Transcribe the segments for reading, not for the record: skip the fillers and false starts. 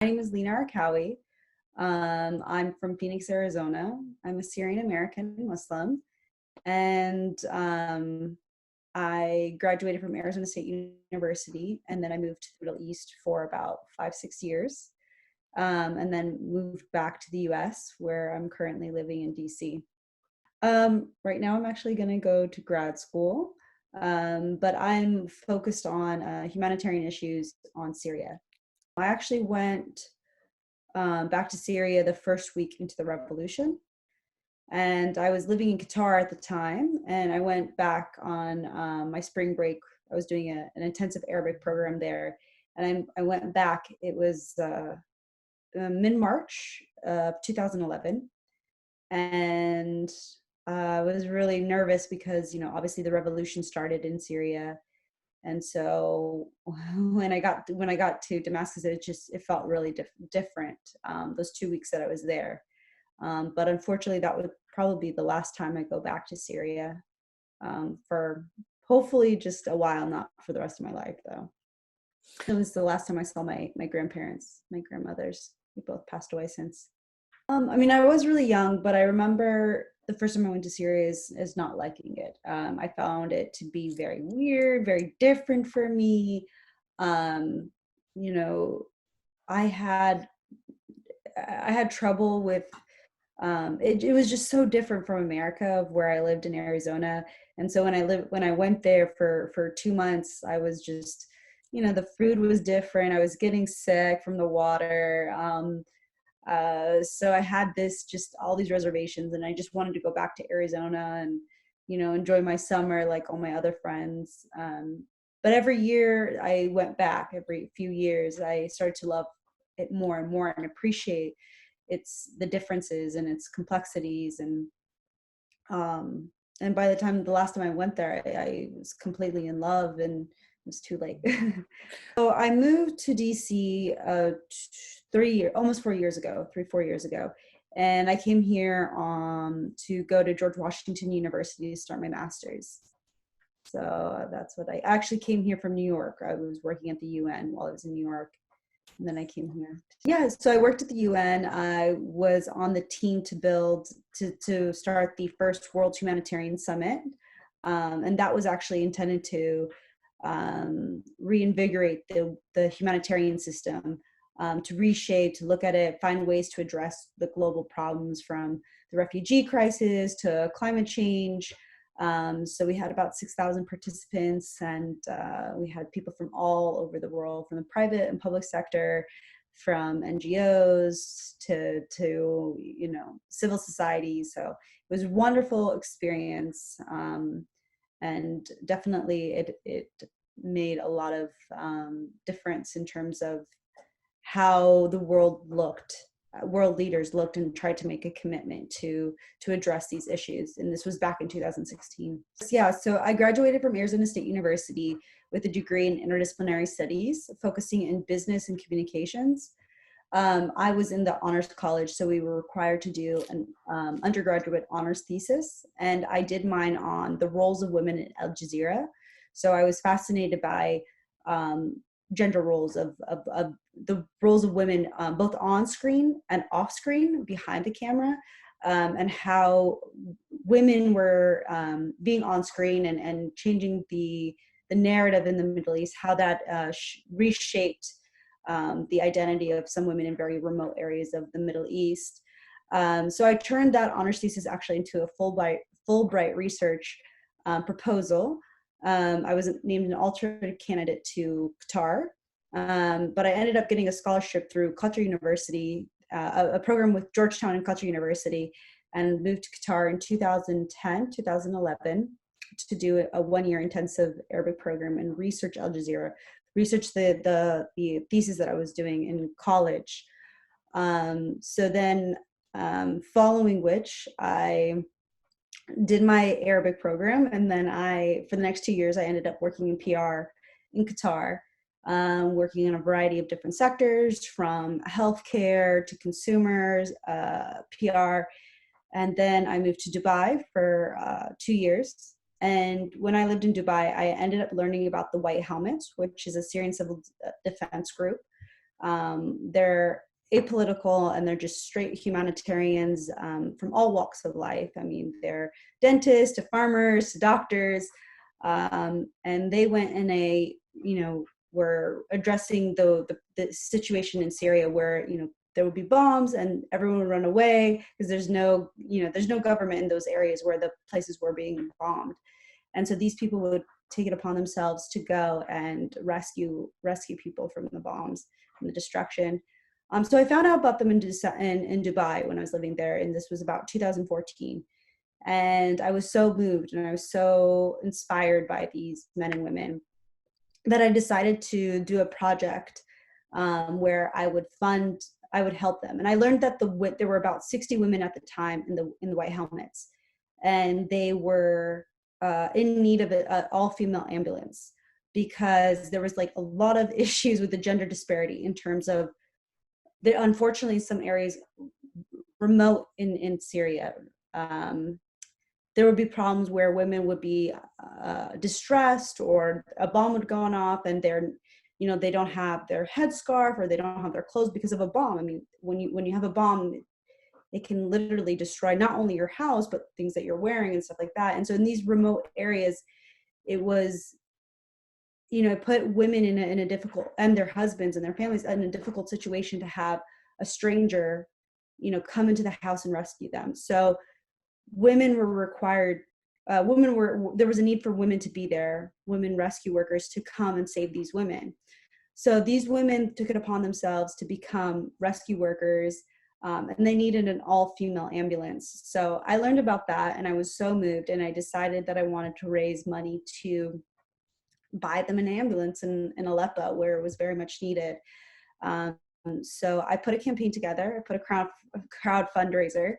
My name is Lena Arkawi. I'm from Phoenix, Arizona. I'm a Syrian American Muslim, and I graduated from Arizona State University, and then I moved to the Middle East for about 5-6 years, and then moved back to the U.S., where I'm currently living in D.C. Right now, I'm actually going to go to grad school, but I'm focused on humanitarian issues on Syria. I actually went back to Syria the first week into the revolution. And I was living in Qatar at the time, and I went back on my spring break. I was doing an intensive Arabic program there, and I went back. It was mid-March of 2011, and I was really nervous because, obviously the revolution started in Syria. And so when I got to Damascus, it felt really different, those 2 weeks that I was there. But unfortunately, that would probably be the last time I go back to Syria, for hopefully just a while, not for the rest of my life, though. It was the last time I saw my grandparents, my grandmothers. They both passed away since. I was really young, but I remember the first time I went to Syria is not liking it. I found it to be very weird, very different for me. Um, you know, I had trouble with it was just so different from America, of where I lived in Arizona. And so when I went there for 2 months, I was just, the food was different. I was getting sick from the water. So I had just all these reservations, and I just wanted to go back to Arizona and, enjoy my summer like all my other friends. But every year I went back, every few years, I started to love it more and more and appreciate the differences and its complexities. And by the last time I went there, I was completely in love, and it was too late. So I moved to DC almost 4 years ago, 4 years ago. And I came here to go to George Washington University to start my master's. So that's what I actually came here from New York. I was working at the UN while I was in New York. And then I came here. Yeah, so I worked at the UN. I was on the team to start the first World Humanitarian Summit. And that was actually intended to reinvigorate the humanitarian system, to reshape, to look at it, find ways to address the global problems, from the refugee crisis to climate change. So we had about 6,000 participants, and we had people from all over the world, from the private and public sector, from NGOs to civil society. So it was a wonderful experience, and definitely it made a lot of difference in terms of how the world leaders looked and tried to make a commitment to address these issues. And this was back in 2016. Yeah, so I graduated from Arizona State University with a degree in interdisciplinary studies, focusing in business and communications. I was in the honors college, so we were required to do an undergraduate honors thesis, and I did mine on the roles of women in Al Jazeera. So I was fascinated by gender roles of the roles of women, both on screen and off screen, behind the camera, and how women were being on screen and changing the narrative in the Middle East, how that reshaped the identity of some women in very remote areas of the Middle East. So I turned that honors thesis actually into a Fulbright research proposal. I was named an alternate candidate to Qatar, but I ended up getting a scholarship through Qatar University, a program with Georgetown and Qatar University, and moved to Qatar in 2010, 2011 to do a one-year intensive Arabic program and research Al Jazeera, research the thesis that I was doing in college. So then, following which, I did my Arabic program, and then for the next 2 years, I ended up working in PR in Qatar, working in a variety of different sectors, from healthcare to consumers, PR. And then I moved to Dubai for 2 years. And when I lived in Dubai, I ended up learning about the White Helmets, which is a Syrian civil defense group. They're apolitical, and they're just straight humanitarians from all walks of life. I mean, they're dentists to farmers to doctors, and they went in a, were addressing the situation in Syria where, there would be bombs and everyone would run away because there's no government in those areas where the places were being bombed. And so these people would take it upon themselves to go and rescue people from the bombs and the destruction. So I found out about them in Dubai when I was living there, and this was about 2014. And I was so moved and I was so inspired by these men and women that I decided to do a project where I would help them. And I learned that there were about 60 women at the time in the white helmets, and they were in need of an all-female ambulance because there was like a lot of issues with the gender disparity in terms of unfortunately some areas remote in Syria. There would be problems where women would be distressed, or a bomb would go off and they don't have their headscarf or they don't have their clothes because of a bomb. I mean, when you have a bomb, it can literally destroy not only your house, but things that you're wearing and stuff like that. And so in these remote areas, it was, put women in a difficult, and their husbands and their families in a difficult situation to have a stranger, come into the house and rescue them. So women were required, there was a need for women to be there, women rescue workers to come and save these women. So these women took it upon themselves to become rescue workers, and they needed an all-female ambulance. So I learned about that and I was so moved, and I decided that I wanted to raise money to buy them an ambulance in Aleppo, where it was very much needed. So I put a campaign together, I put a crowd fundraiser,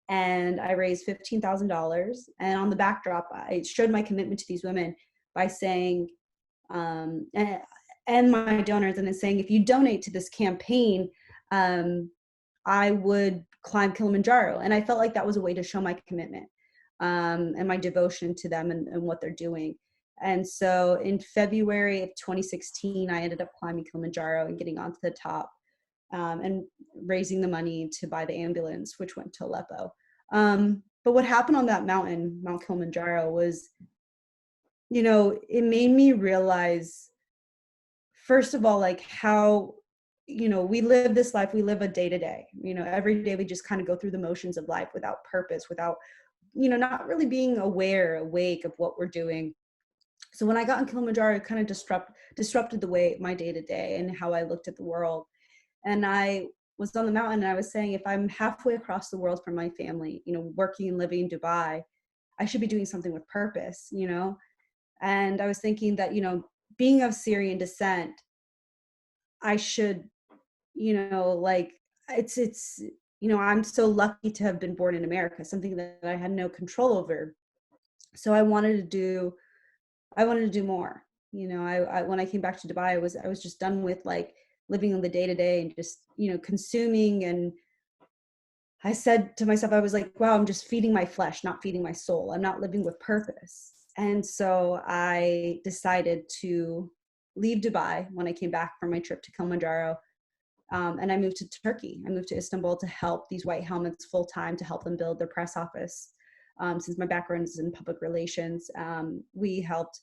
and I raised $15,000. And on the backdrop, I showed my commitment to these women by saying, and my donors, and then saying, if you donate to this campaign, I would climb Kilimanjaro. And I felt like that was a way to show my commitment and my devotion to them and what they're doing. And so in February of 2016, I ended up climbing Kilimanjaro and getting onto the top, and raising the money to buy the ambulance, which went to Aleppo. But what happened on that mountain, Mount Kilimanjaro, was, it made me realize, first of all, like how, we live this life, we live a day to day, every day we just kind of go through the motions of life without purpose, without, not really being awake of what we're doing. So when I got on Kilimanjaro, it kind of disrupted the way my day to day and how I looked at the world. And I was on the mountain and I was saying, if I'm halfway across the world from my family, working and living in Dubai, I should be doing something with purpose, And I was thinking that, being of Syrian descent, I should, like it's, I'm so lucky to have been born in America, something that I had no control over. So I wanted to do more. I when I came back to Dubai, I was just done with like living on the day to day and just, consuming. And I said to myself, I was like, wow, I'm just feeding my flesh, not feeding my soul. I'm not living with purpose. And so I decided to leave Dubai when I came back from my trip to Kilimanjaro. And I moved to Turkey. I moved to Istanbul to help these white helmets full time, to help them build their press office. Since my background is in public relations, we helped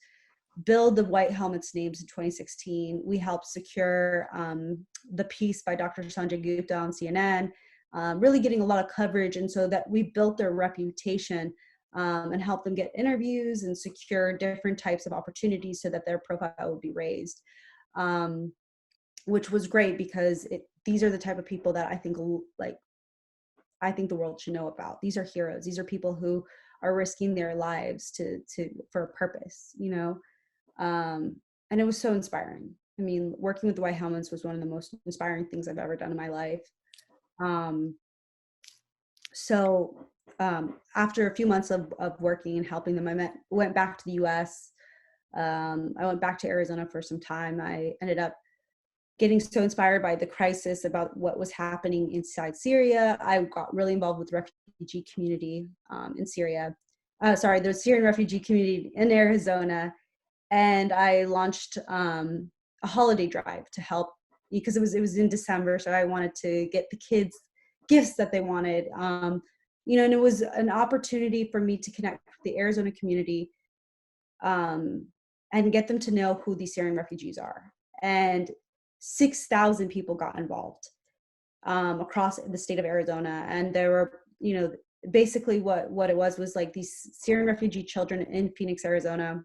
build the white helmets names in 2016. We helped secure the piece by Dr. Sanjay Gupta on CNN, really getting a lot of coverage. And so that we built their reputation and helped them get interviews and secure different types of opportunities so that their profile would be raised, which was great because these are the type of people that I think the world should know about. These are heroes. These are people who are risking their lives for a purpose, and it was so inspiring. I mean, working with the White Helmets was one of the most inspiring things I've ever done in my life. So after a few months of working and helping them, I went back to the US. I went back to Arizona for some time. I ended up getting so inspired by the crisis about what was happening inside Syria. I got really involved with the refugee community in Syria. The Syrian refugee community in Arizona. And I launched a holiday drive to help because it was in December, so I wanted to get the kids gifts that they wanted. And it was an opportunity for me to connect with the Arizona community, and get them to know who these Syrian refugees are. And 6,000 people got involved across the state of Arizona. And there were, basically what it was like these Syrian refugee children in Phoenix, Arizona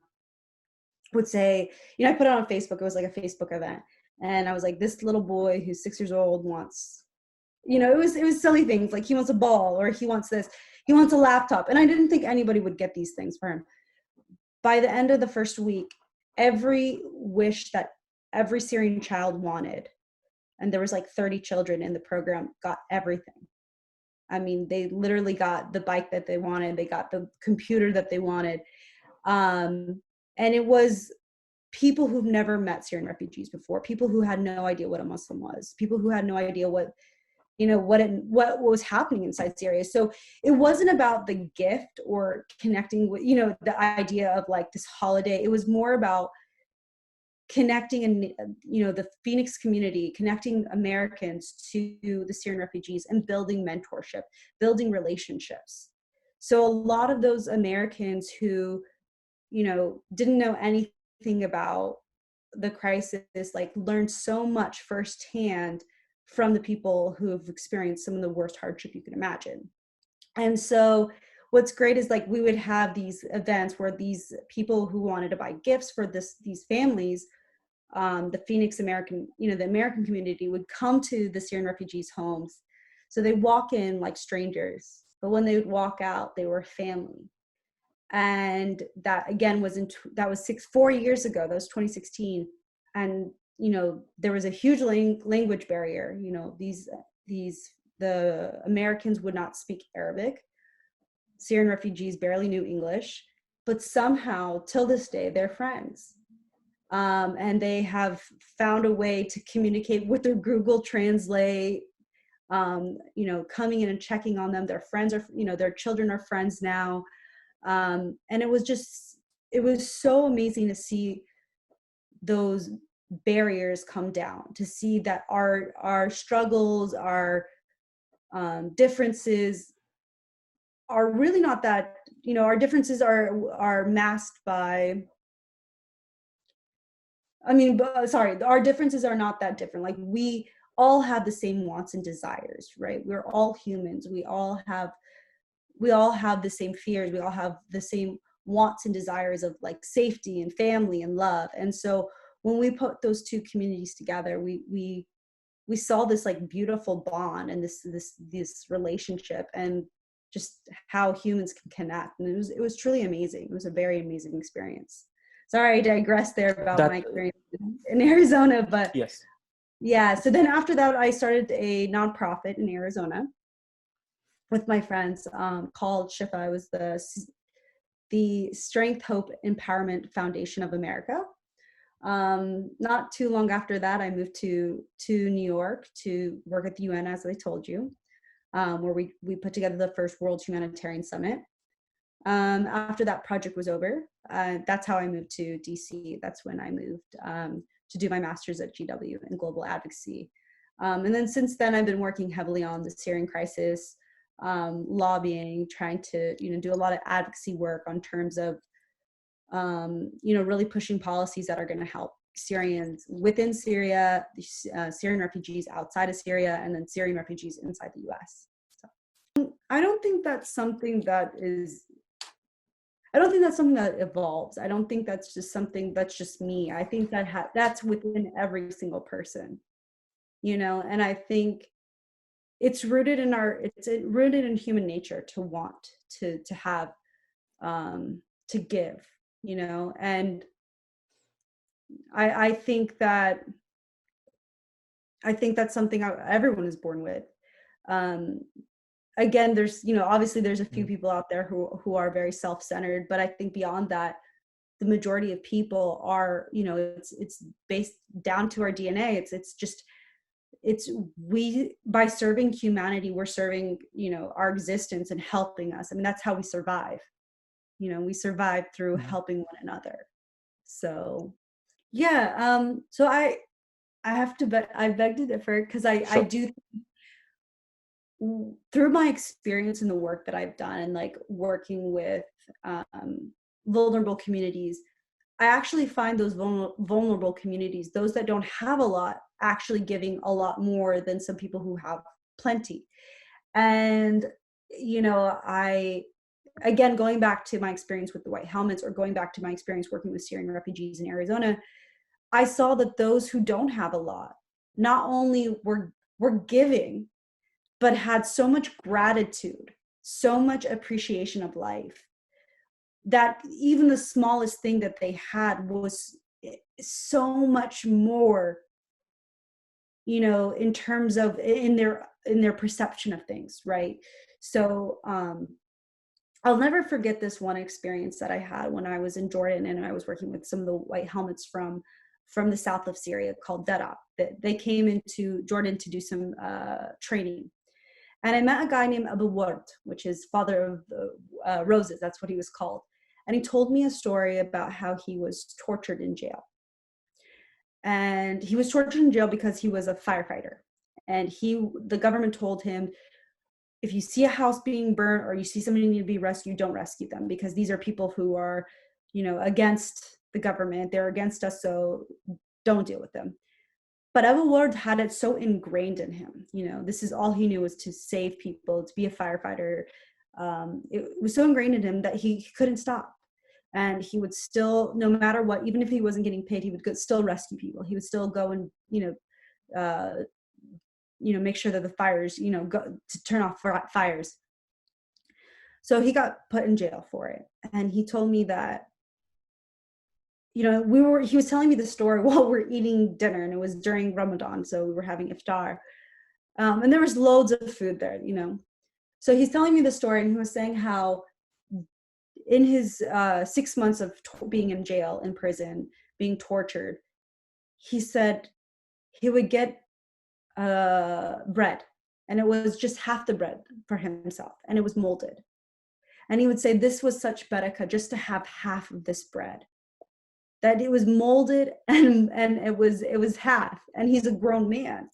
would say, I put it on Facebook. It was like a Facebook event. And I was like, this little boy who's 6 years old wants, it was silly things like he wants a ball, or he wants this, he wants a laptop. And I didn't think anybody would get these things for him. By the end of the first week, every wish that every Syrian child wanted, and there was like 30 children in the program, got everything. I mean, they literally got the bike that they wanted. They got the computer that they wanted. And it was people who've never met Syrian refugees before, people who had no idea what a Muslim was, people who had no idea what was happening inside Syria. So it wasn't about the gift or connecting with, the idea of like this holiday. It was more about connecting and, the Phoenix community, connecting Americans to the Syrian refugees and building mentorship, building relationships. So a lot of those Americans who, didn't know anything about the crisis, like learned so much firsthand from the people who have experienced some of the worst hardship you can imagine. And so what's great is like we would have these events where these people who wanted to buy gifts for these families, the Phoenix American, the American community would come to the Syrian refugees' homes. So they walk in like strangers, but when they would walk out, they were family. And that again was 4 years ago. That was 2016. And there was a huge language barrier. The Americans would not speak Arabic. Syrian refugees barely knew English, but somehow till this day they're friends. And they have found a way to communicate with their Google Translate, coming in and checking on them. Their friends are, their children are friends now. And it was so amazing to see those barriers come down, to see that our struggles, our differences are really not that, our differences are masked by, our differences are not that different. Like we all have the same wants and desires, right? We're all humans. We all have the same fears. We all have the same wants and desires of like safety and family and love. And so when we put those two communities together, we saw this like beautiful bond and this relationship, and just how humans can connect. And it was truly amazing. It was a very amazing experience. Sorry, I digressed there about my experience in Arizona, but yes. Yeah. So then after that, I started a nonprofit in Arizona with my friends called SHIFA. It was the Strength, Hope, Empowerment Foundation of America. Not too long after that, I moved to New York to work at the UN, as I told you, where we put together the first World Humanitarian Summit. After that project was over, that's how I moved to DC. That's when I moved to do my master's at GW in global advocacy. And then since then, I've been working heavily on the Syrian crisis, lobbying, trying to do a lot of advocacy work on terms of really pushing policies that are going to help Syrians within Syria, Syrian refugees outside of Syria, and then Syrian refugees inside the US. So, I don't think that's something that evolves. I don't think that's just something that's just me. I think that's within every single person, and I think it's rooted in human nature to want to have, to give, and I think that's something everyone is born with. Again, there's, obviously there's a few people out there who are very self-centered, but I think beyond that, the majority of people are, it's based down to our DNA. By serving humanity, we're serving, our existence and helping us. I mean, that's how we survive. We survive through helping one another. So, yeah. So I have to, but I beg to differ, because I Sure. do, through my experience in the work that I've done and like working with vulnerable communities, I actually find those vulnerable communities, those that don't have a lot, actually giving a lot more than some people who have plenty. And, I, again, going back to my experience with the White Helmets, or going back to my experience working with Syrian refugees in Arizona, I saw that those who don't have a lot not only were giving, but had so much gratitude, so much appreciation of life, that even the smallest thing that they had was so much more, in terms of in their perception of things, right? So I'll never forget this one experience that I had when I was in Jordan, and I was working with some of the White Helmets from the south of Syria, called DEDOP. They came into Jordan to do some training. And I met a guy named Abu Ward, which is father of the roses. That's what he was called. And he told me a story about how he was tortured in jail. And he was tortured in jail because he was a firefighter. And the government told him, if you see a house being burned or you see somebody need to be rescued, don't rescue them, because these are people who are, against the government. They're against us, so don't deal with them. But Everward had it so ingrained in him. This is all he knew, was to save people, to be a firefighter. It was so ingrained in him that he couldn't stop. And he would still, no matter what, even if he wasn't getting paid, he would still rescue people. He would still go and, make sure that the fires, go to turn off fires. So he got put in jail for it. And he told me that, he was telling me the story while we're eating dinner, and it was during Ramadan. So we were having iftar. And there was loads of food there, So he's telling me the story, and he was saying how in his 6 months of being in jail, in prison, being tortured, he said he would get bread, and it was just half the bread for himself, and it was molded. And he would say this was such barakah just to have half of this bread, that it was molded, and it was half, and he's a grown man.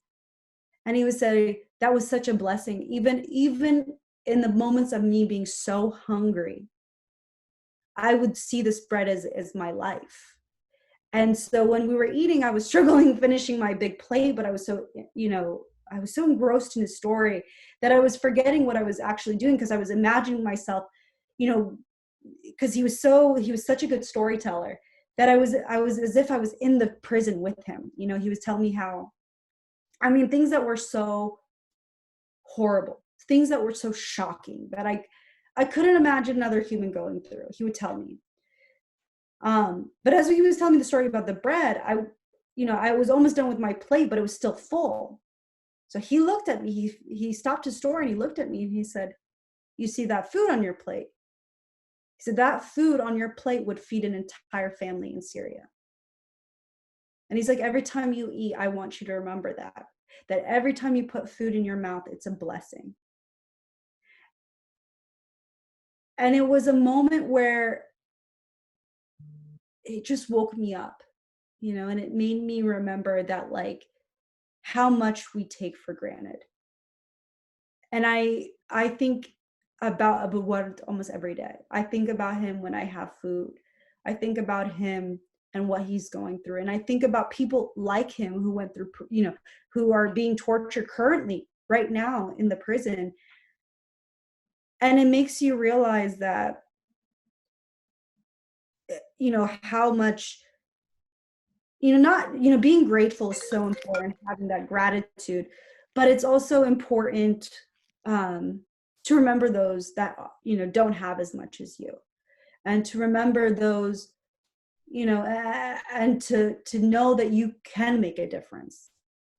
And he would say that was such a blessing, even in the moments of me being so hungry, I would see this bread as my life. And so when we were eating, I was struggling finishing my big plate, but I was so, I was so engrossed in his story that I was forgetting what I was actually doing, because I was imagining myself, because he was such a good storyteller, that I was as if I was in the prison with him. He was telling me how, things that were so horrible, things that were so shocking, that I couldn't imagine another human going through. He would tell me. But as he was telling me the story about the bread, I was almost done with my plate, but it was still full. So he looked at me, he stopped his story, and he looked at me, and he said, "You see that food on your plate?" He said, "That food on your plate would feed an entire family in Syria." And he's like, "Every time you eat, I want you to remember that every time you put food in your mouth, it's a blessing." And it was a moment where it just woke me up, and it made me remember that, like, how much we take for granted. And I think about Abu Ward almost every day. I think about him when I have food. I think about him and what he's going through. And I think about people like him who went through, who are being tortured currently right now in the prison. And it makes you realize that, how much, not, being grateful is so important, having that gratitude, but it's also important to remember those that, don't have as much as you, and to remember those, and to know that you can make a difference.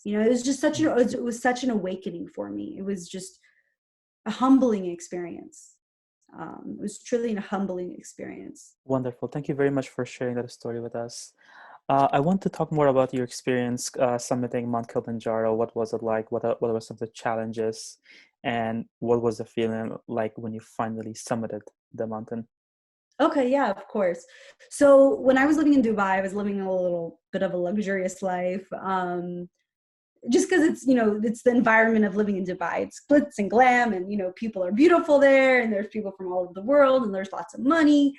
It was just it was such an awakening for me. It was just a humbling experience. It was truly a humbling experience. Wonderful. Thank you very much for sharing that story with us. I want to talk more about your experience summiting Mount Kilimanjaro. What was it like? What were some of the challenges? And what was the feeling like when you finally summited the mountain? Okay, yeah, of course. So when I was living in Dubai, I was living a little bit of a luxurious life. Just because it's, it's the environment of living in Dubai. It's glitz and glam, and people are beautiful there, and there's people from all over the world, and there's lots of money.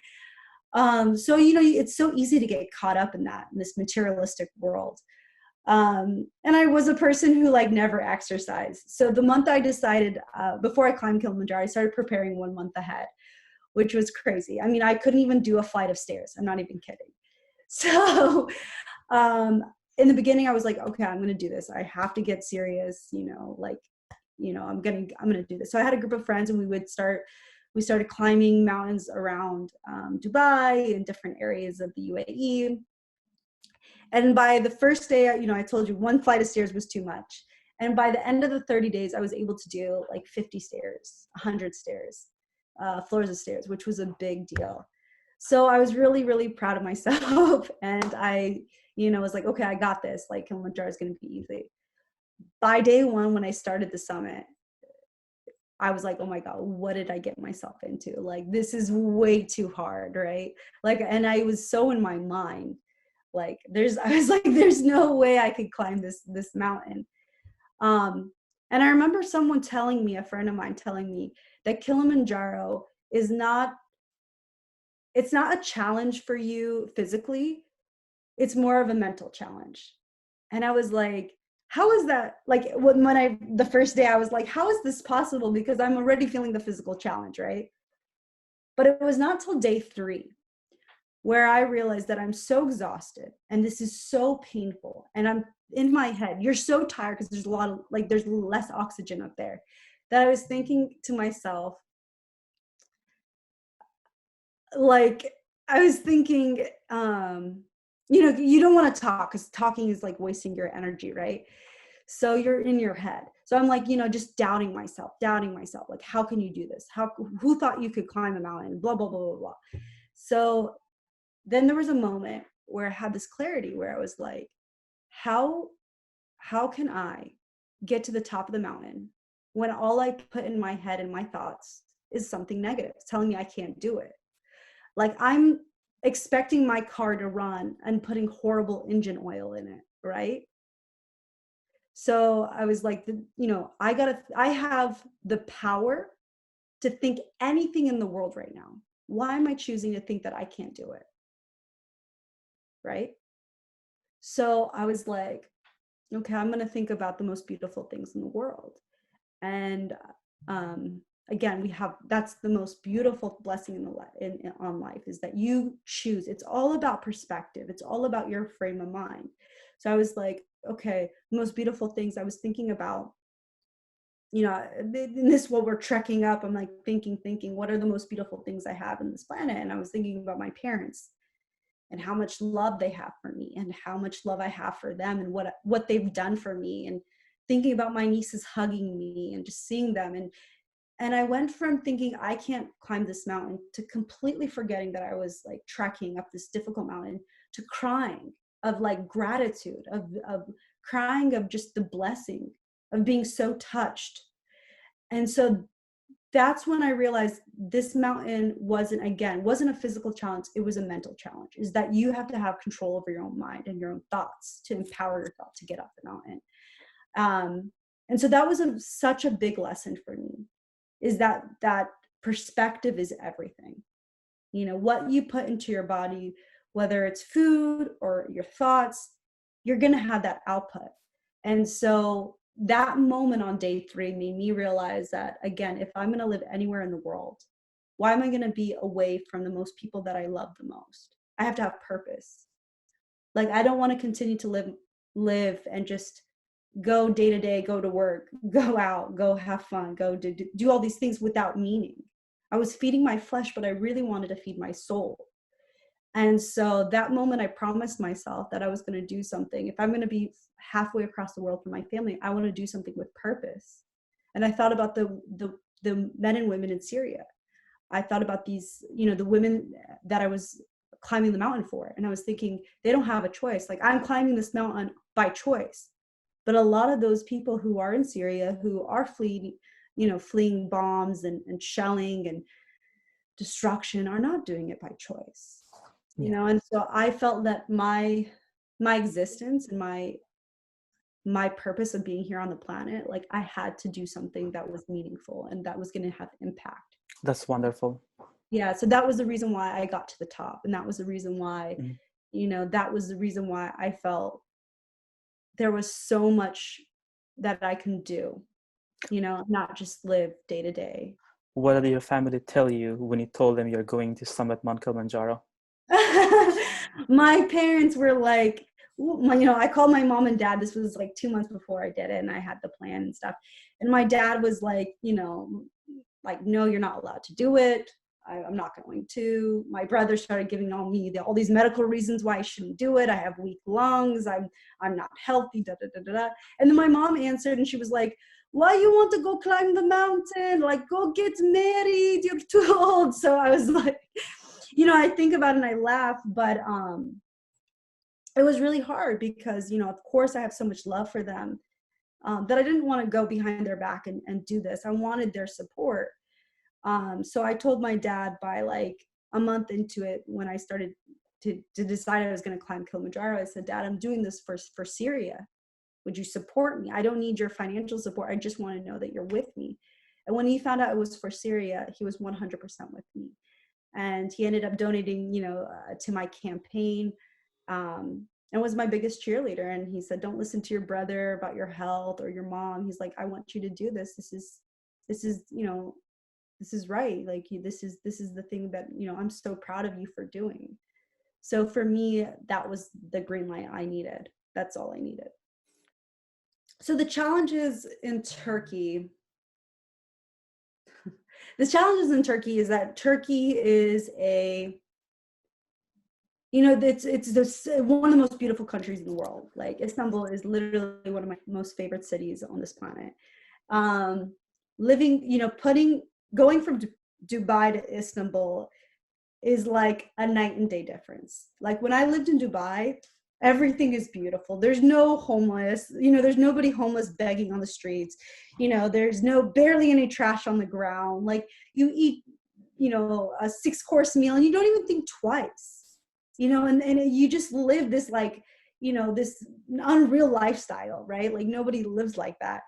So it's so easy to get caught up in this materialistic world. And I was a person who like never exercised. So the month I decided, before I climbed Kilimanjaro, I started preparing 1 month ahead, which was crazy. I mean, I couldn't even do a flight of stairs. I'm not even kidding. So um, in the beginning, I was like, okay, I'm going to do this. I have to get serious, I'm going to do this. So I had a group of friends, and we started climbing mountains around Dubai and different areas of the UAE. And by the first day, I told you 1 flight of stairs was too much. And by the end of the 30 days, I was able to do like 50 stairs, 100 stairs, floors of stairs, which was a big deal. So I was really, really proud of myself. And I, was like, okay, I got this. Like Kilimanjaro is going to be easy. By day one, when I started the summit, I was like, oh my God, what did I get myself into? Like, this is way too hard, right? Like, and I was so in my mind, like, I was like, there's no way I could climb this mountain. And I remember a friend of mine telling me that Kilimanjaro is not, it's not a challenge for you physically. It's more of a mental challenge. And I was like, how is that? Like the first day I was like, how is this possible? Because I'm already feeling the physical challenge, right? But it was not till day 3 where I realized that I'm so exhausted and this is so painful. And I'm in my head, you're so tired because there's less oxygen up there, that I was thinking to myself, like, I was thinking, you don't want to talk because talking is like wasting your energy, right? So you're in your head. So I'm like, just doubting myself. Like, how can you do this? Who thought you could climb a mountain? Blah, blah, blah, blah, blah. So then there was a moment where I had this clarity where I was like, how can I get to the top of the mountain when all I put in my head and my thoughts is something negative, telling me I can't do it? Like, I'm expecting my car to run and putting horrible engine oil in it, right? So I was like, I have the power to think anything in the world right now. Why am I choosing to think that I can't do it? Right? So I was like, okay, I'm going to think about the most beautiful things in the world. And again, that's the most beautiful blessing on life, is that you choose. It's all about perspective. It's all about your frame of mind. So I was like, okay, the most beautiful things I was thinking about, in this, while we're trekking up, I'm like thinking, what are the most beautiful things I have in this planet? And I was thinking about my parents and how much love they have for me and how much love I have for them and what they've done for me, and thinking about my nieces hugging me and just seeing them. And I went from thinking I can't climb this mountain to completely forgetting that I was like trekking up this difficult mountain, to crying of like gratitude, of crying of just the blessing of being so touched. And so that's when I realized this mountain wasn't a physical challenge. It was a mental challenge, is that you have to have control over your own mind and your own thoughts to empower yourself to get up the mountain. And so that was such a big lesson for me, is that perspective is everything. What you put into your body, whether it's food or your thoughts, you're going to have that output. And so that moment on day 3 made me realize that, again, if I'm going to live anywhere in the world, why am I going to be away from the most people that I love the most? I have to have purpose. Like, I don't want to continue to live and just go day to day, go to work, go out, go have fun, go do all these things without meaning. I was feeding my flesh, but I really wanted to feed my soul. And so that moment, I promised myself that I was going to do something. If I'm going to be halfway across the world for my family, I want to do something with purpose. And I thought about the men and women in Syria. I thought about these, the women that I was climbing the mountain for. And I was thinking, they don't have a choice. Like, I'm climbing this mountain by choice. But a lot of those people who are in Syria, who are fleeing bombs and shelling and destruction are not doing it by choice, you Yeah, know? And so I felt that my existence and my purpose of being here on the planet, like I had to do something that was meaningful and that was going to have impact. that's wonderful. Yeah, so that was the reason why I got to the top, and that was the reason why, Mhm. you know, that was the reason why I felt there was so much that I can do, you know, not just live day to day. What did your family tell you when you told them you're going to summit Mount Kilimanjaro? My parents were like, you know, I called my mom and dad. This was like 2 months before I did it, and I had the plan and stuff. And my dad was like, you know, like, no, you're not allowed to do it. I'm not going to. My brother started giving all me all these medical reasons why I shouldn't do it. I have weak lungs. I'm not healthy. Da da da da da. And then my mom answered, and she was like, "Why you want to go climb the mountain? Like, go get married. You're too old." So I was like, you know, I think about it and I laugh, but it was really hard because, you know, of course I have so much love for them, that I didn't want to go behind their back and do this. I wanted their support. So I told my dad by like a month into it, when I started to decide I was going to climb Kilimanjaro, I said, Dad, I'm doing this for Syria. Would you support me? I don't need your financial support. I just want to know that you're with me. And when he found out it was for Syria, he was 100% with me. And he ended up donating, you know, to my campaign, and was my biggest cheerleader. And he said, don't listen to your brother about your health or your mom. He's like, I want you to do this. This is, you know, this is right. Like, this is the thing that, you know, I'm so proud of you for doing. So for me, that was the green light I needed. That's all I needed. So the challenges in Turkey, the challenges in Turkey is that Turkey is you know, it's this one of the most beautiful countries in the world. Like, Istanbul is literally one of my most favorite cities on this planet. Um, living, you know, going from Dubai to Istanbul is like a night and day difference. Like, when I lived in Dubai, everything is beautiful. There's no homeless, you know, there's nobody homeless begging on the streets. You know, there's barely any trash on the ground. Like, you eat, you know, a 6-course meal and you don't even think twice, you know, and you just live this, like, you know, this unreal lifestyle, right? Like, nobody lives like that.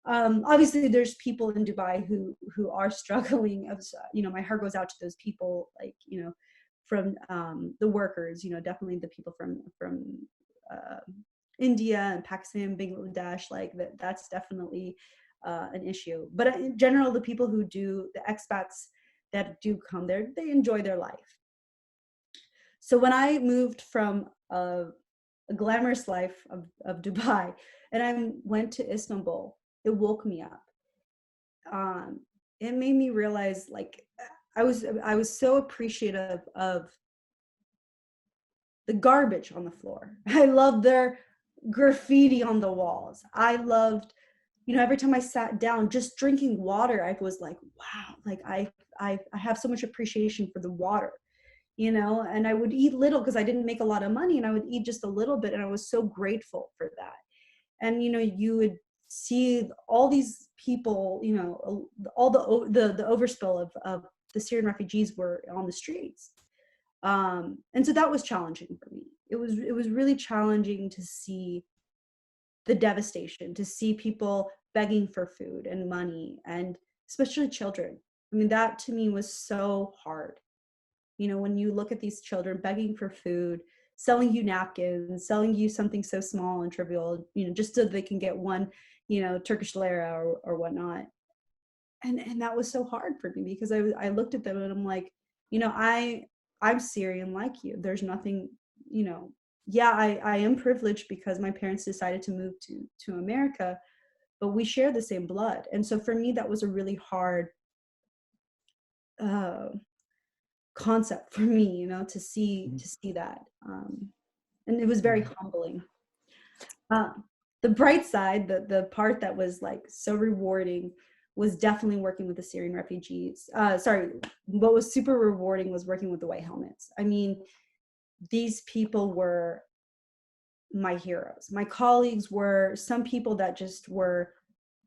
Obviously there's people in Dubai who are struggling. You know, my heart goes out to those people, like, you know, from the workers, you know, definitely the people from uh, India and Pakistan, Bangladesh, like that's definitely an issue. But in general, the people who do, the expats that do come there, they enjoy their life. So when I moved from a glamorous life of Dubai and I went to Istanbul, it woke me up. Um, it made me realize, like, I was so appreciative of the garbage on the floor. I loved their graffiti on the walls. I loved, you know, every time I sat down, just drinking water, I was like, wow, like I have so much appreciation for the water, you know. And I would eat little because I didn't make a lot of money, and I would eat just a little bit, and I was so grateful for that. And, you know, you would see all these people, you know, all the overspill of the Syrian refugees were on the streets. And so that was challenging for me. It was really challenging to see the devastation, to see people begging for food and money, and especially children. I mean, that to me was so hard. You know, when you look at these children begging for food, selling you napkins, selling you something so small and trivial, you know, just so they can get one, you know, Turkish lira or whatnot. And that was so hard for me because I looked at them and I'm like, you know, I'm Syrian like you. There's nothing, you know, yeah, I am privileged because my parents decided to move to America, but we share the same blood. And so for me, that was a really hard uh, concept for me, you know, to see Mhm. that. And it was very Yeah. humbling. Uh, the bright side, the part that was like so rewarding, was definitely working with the Syrian refugees. Sorry, what was super rewarding was working with the white helmets. I mean, these people were my heroes. My colleagues were some people that just were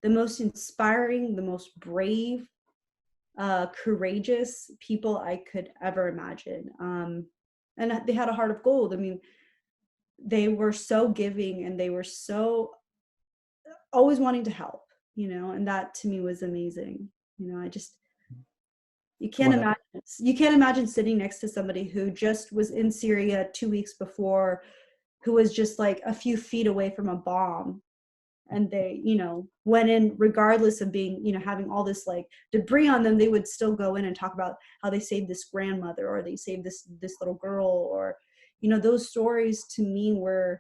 the most inspiring, the most brave, courageous people I could ever imagine. And they had a heart of gold. I mean, they were so giving, and they were so always wanting to help, and that to me was amazing. I just, you can't One of imagine, you can't imagine sitting next to somebody who just was in Syria 2 weeks before, who was just like a few feet away from a bomb, and they went in regardless of being having all this like debris on them. They would still go in and talk about how they saved this grandmother, or they saved this little girl, or those stories to me were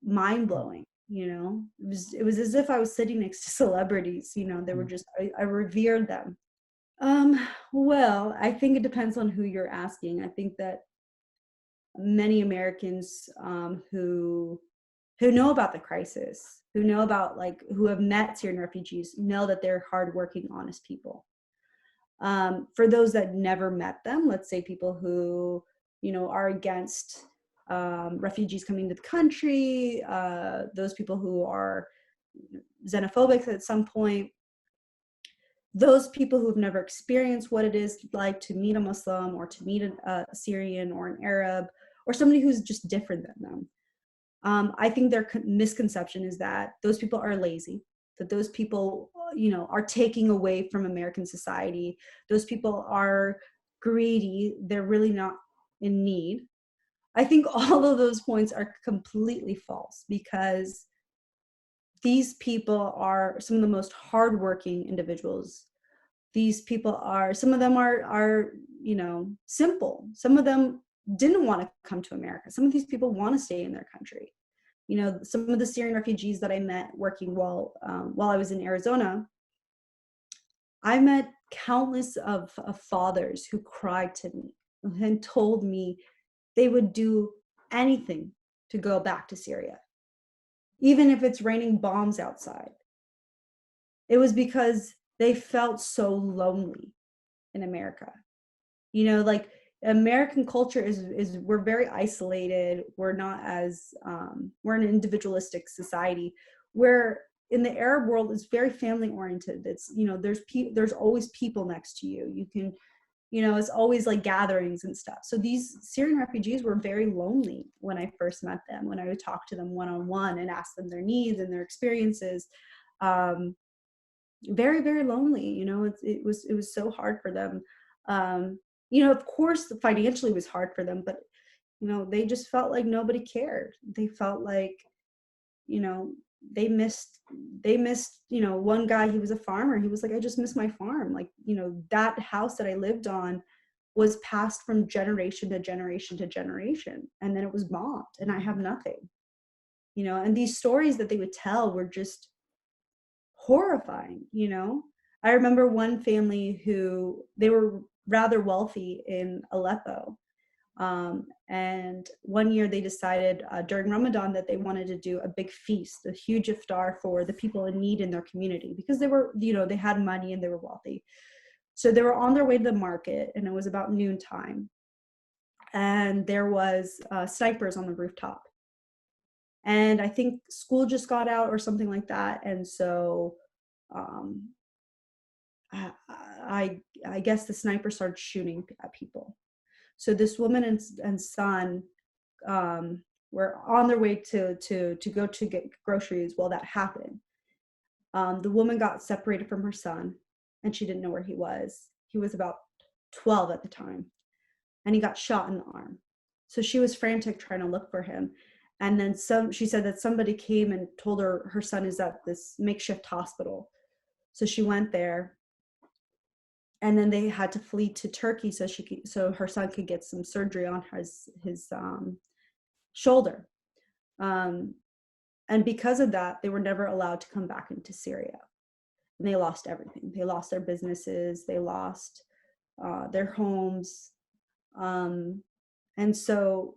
mind-blowing. It was as if I was sitting next to celebrities. They were just, I revered them. Well, I think it depends on who you're asking. I think that many Americans who know about the crisis, who know about, like, who have met Syrian refugees, know that they're hardworking, honest people. For those that never met them, let's say people who, are against refugees coming to the country, those people who are xenophobic at some point, those people who have never experienced what it is like to meet a Muslim, or to meet a Syrian or an Arab, or somebody who's just different than them. I think their misconception is that those people are lazy, that those people, are taking away from American society. Those people are greedy. They're really not in need. I think all of those points are completely false, because these people are some of the most hardworking individuals. These people are, some of them are simple. Some of them didn't want to come to America. Some of these people want to stay in their country. Some of the Syrian refugees that I met working while I was in Arizona, I met countless of fathers who cried to me and told me they would do anything to go back to Syria, even if it's raining bombs outside. It was because they felt so lonely in America. Like, American culture is we're very isolated. We're not as we're an individualistic society, where in the Arab world it's very family oriented. It's there's always people next to you. You can it's always like gatherings and stuff. So these Syrian refugees were very lonely when I first met them, when I would talk to them one-on-one and ask them their needs and their experiences. Very, very lonely. It was so hard for them. Of course financially it was hard for them, but they just felt like nobody cared. They felt like you know they missed one guy. He was a farmer. He was like, I just miss my farm. Like, that house that I lived on was passed from generation to generation to generation, and then it was bombed, and I have nothing. And these stories that they would tell were just horrifying. I remember one family who, they were rather wealthy in Aleppo. And one year they decided during Ramadan that they wanted to do a big feast, a huge iftar for the people in need in their community, because they were, they had money and they were wealthy. So they were on their way to the market, and it was about noontime. And there was snipers on the rooftop. And I think school just got out or something like that. And so I guess the sniper started shooting at people. So this woman and son were on their way to go to get groceries while that happened. The woman got separated from her son, and she didn't know where he was. He was about 12 at the time, and he got shot in the arm. So she was frantic trying to look for him. And then she said that somebody came and told her son is at this makeshift hospital. So she went there, and then they had to flee to Turkey so her son could get some surgery on his shoulder. And because of that, they were never allowed to come back into Syria. And they lost everything. They lost their businesses. They lost their homes. And so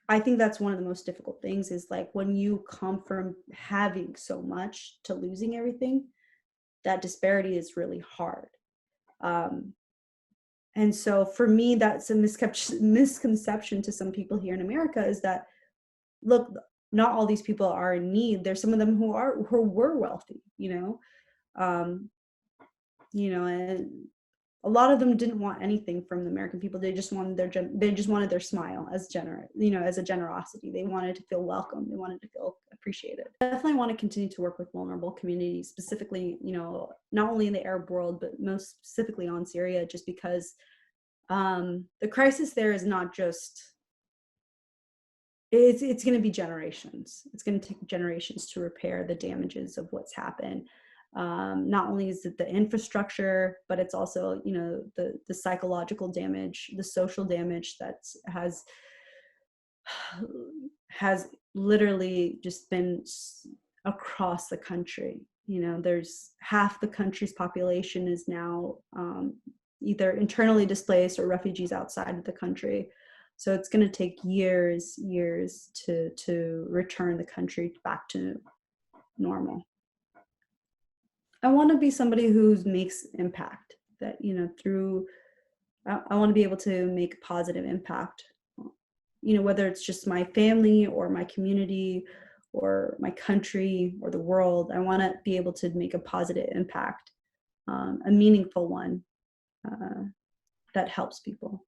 I think that's one of the most difficult things, is like, when you come from having so much to losing everything, that disparity is really hard. And so for me, that's a misconception to some people here in America, is that, look, not all these people are in need. There's some of them who were wealthy, And a lot of them didn't want anything from the American people. They just wanted their smile as as a generosity. They wanted to feel welcome. They wanted to feel appreciated. I definitely want to continue to work with vulnerable communities, specifically, not only in the Arab world, but most specifically on Syria, just because the crisis there is not just, it's going to be generations. It's going to take generations to repair the damages of what's happened. Not only is it the infrastructure, but it's also, the psychological damage, the social damage that has literally just been across the country. There's half the country's population is now either internally displaced or refugees outside of the country. So it's going to take years to return the country back to normal. I want to be somebody who makes impact, that, I want to be able to make a positive impact, whether it's just my family or my community or my country or the world. I want to be able to make a positive impact, a meaningful one, that helps people.